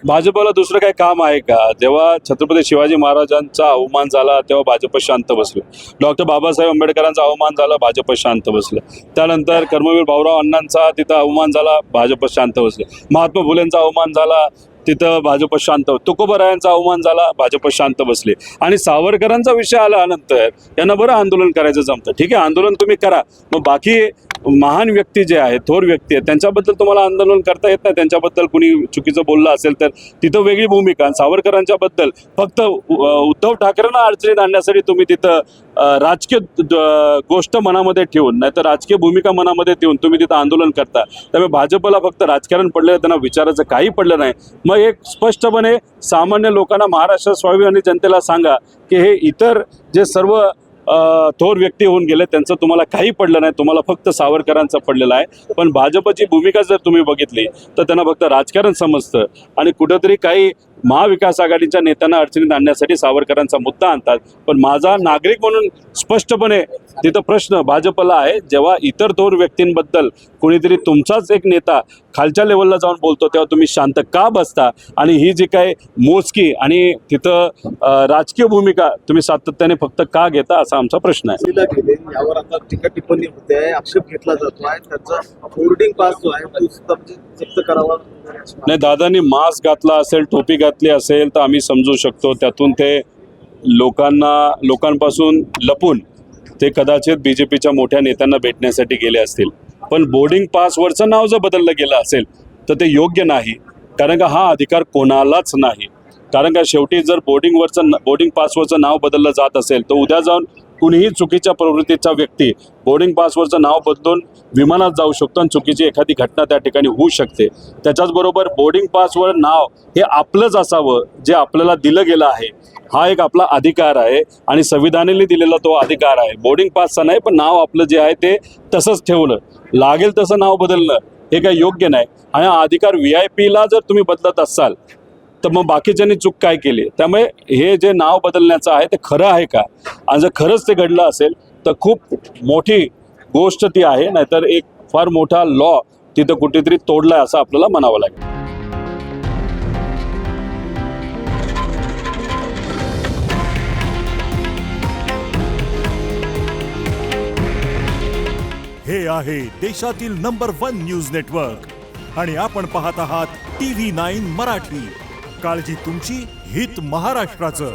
भाजपला दुसरं काही काम आहे का? जेव्हा छत्रपती शिवाजी महाराजांचा अवमान झाला तेव्हा भाजप शांत बसले. डॉक्टर बाबासाहेब आंबेडकरांचा अवमान झाला, भाजप शांत बसले. त्यानंतर कर्मवीर भाऊराव अण्णांचा तिथं अवमान झाला, भाजप शांत बसले. महात्मा फुलेंचा अवमान झाला, तिथं भाजप शांत. तुकोबरायांचा अवमान झाला, भाजप शांत बसले. आणि सावरकरांचा विषय आल्यानंतर यांना बरं आंदोलन करायचं जमतं. ठीक आहे, आंदोलन तुम्ही करा. मग बाकी महान व्यक्ती जे आहेत, थोर व्यक्ती आहेत, त्यांच्याबद्दल तुम्हाला आंदोलन करता येत नाही. त्यांच्याबद्दल कुणी चुकीचं बोललं असेल तर तिथं वेगळी भूमिका. आणि सावरकरांच्या बद्दल फक्त उद्धव ठाकरेंना अडचणीत आणण्यासाठी तुम्ही तिथं राजकीय गोष्ट मनामध्ये ठेवून, नाही तर राजकीय भूमिका मनामध्ये ठेवून तुम्ही तिथं आंदोलन करता. त्यामुळे भाजपला फक्त राजकारण पडलेलं, त्यांना विचाराचं काही पडलं नाही. मग एक स्पष्टपणे सामान्य लोकांना, महाराष्ट्र स्वाभिमानी जनतेला सांगा की हे इतर जे सर्व थोर व्यक्ती होऊन गेले त्यांचं तुम्हाला काही पडलं नाही, तुम्हाला फक्त सावरकरांचं पडलेलं आहे. पण भाजपची भूमिका जर तुम्ही बघितली तर त्यांना फक्त राजकारण समजतं आणि कुठंतरी काही महाविकास आघाडीच्या नेत्यांना अडचणीत आणण्यासाठी सावरकरांचा मुद्दा आणतात. पण माझा नागरिक म्हणून स्पष्टपणे तिथं प्रश्न भाजपला आहे, जेव्हा इतर थोर व्यक्तींबद्दल कोणीतरी तुमचाच एक नेता खालच्या लेवलला जाऊन बोलतो तेव्हा तुम्ही शांत का बसता? आणि ही जी काही मोजकी आणि तिथं राजकीय भूमिका तुम्ही सातत्याने फक्त का घेता, असा आमचा प्रश्न आहे. यावर आता टीका टिप्पणी होते आहे, आक्षेप घेतला जातो आहे, त्याचा बोर्डिंग पास जो आहे तो सुद्धा जप्त करावा. नाही, दादांनी मास्क घातला असेल, टोपी घातली असेल तर आम्ही समजू शकतो. त्यातून ते लोकांपासून लपून ते कदाचित BJPच्या मोठ्या नेत्यांना भेटण्यासाठी गेले असतील. पण बोर्डिंग पासवरचं नाव जर बदललं गेलं असेल तर ते योग्य नाही, कारण का हा अधिकार कोणालाच नाही. कारण का शेवटी जर बोर्डिंग पासवरचं नाव बदललं जात असेल तर उद्या जाऊन कुणीही चुकीच्या प्रवृत्तीचा व्यक्ती बोर्डिंग पासवरचं नाव बदलून विमानात जाऊ शकतो आणि चुकीची एखादी घटना त्या ठिकाणी होऊ शकते. त्याच्याचबरोबर बोर्डिंग पासवर नाव हे आपलंच असावं, जे आपल्याला दिलं गेलं आहे. हा एक आपला अधिकार आहे आणि संविधानाने दिलेला तो अधिकार आहे. बोर्डिंग पासचा नाही, पण नाव आपलं जे आहे ते तसंच ठेवलं, लागेल तसं नाव बदलणं हे काही योग्य नाही. आणि हा अधिकार VIP ला जर तुम्ही बदलत असाल तर मग बाकीच्यांनी चूक काय केली? त्यामुळे हे जे नाव बदलण्याचं आहे ते खरं आहे का? आणि जर खरंच ते घडलं असेल तर खूप मोठी गोष्ट ती आहे, नाहीतर एक फार मोठा लॉ तिथं कुठेतरी तोडलाय असं आपल्याला म्हणावं लागेल. हे आहे देशातील नंबर 1 न्यूज नेटवर्क आणि आपण पाहत आहात TV9 मराठी. काळजी तुमची, हित महाराष्ट्राचं.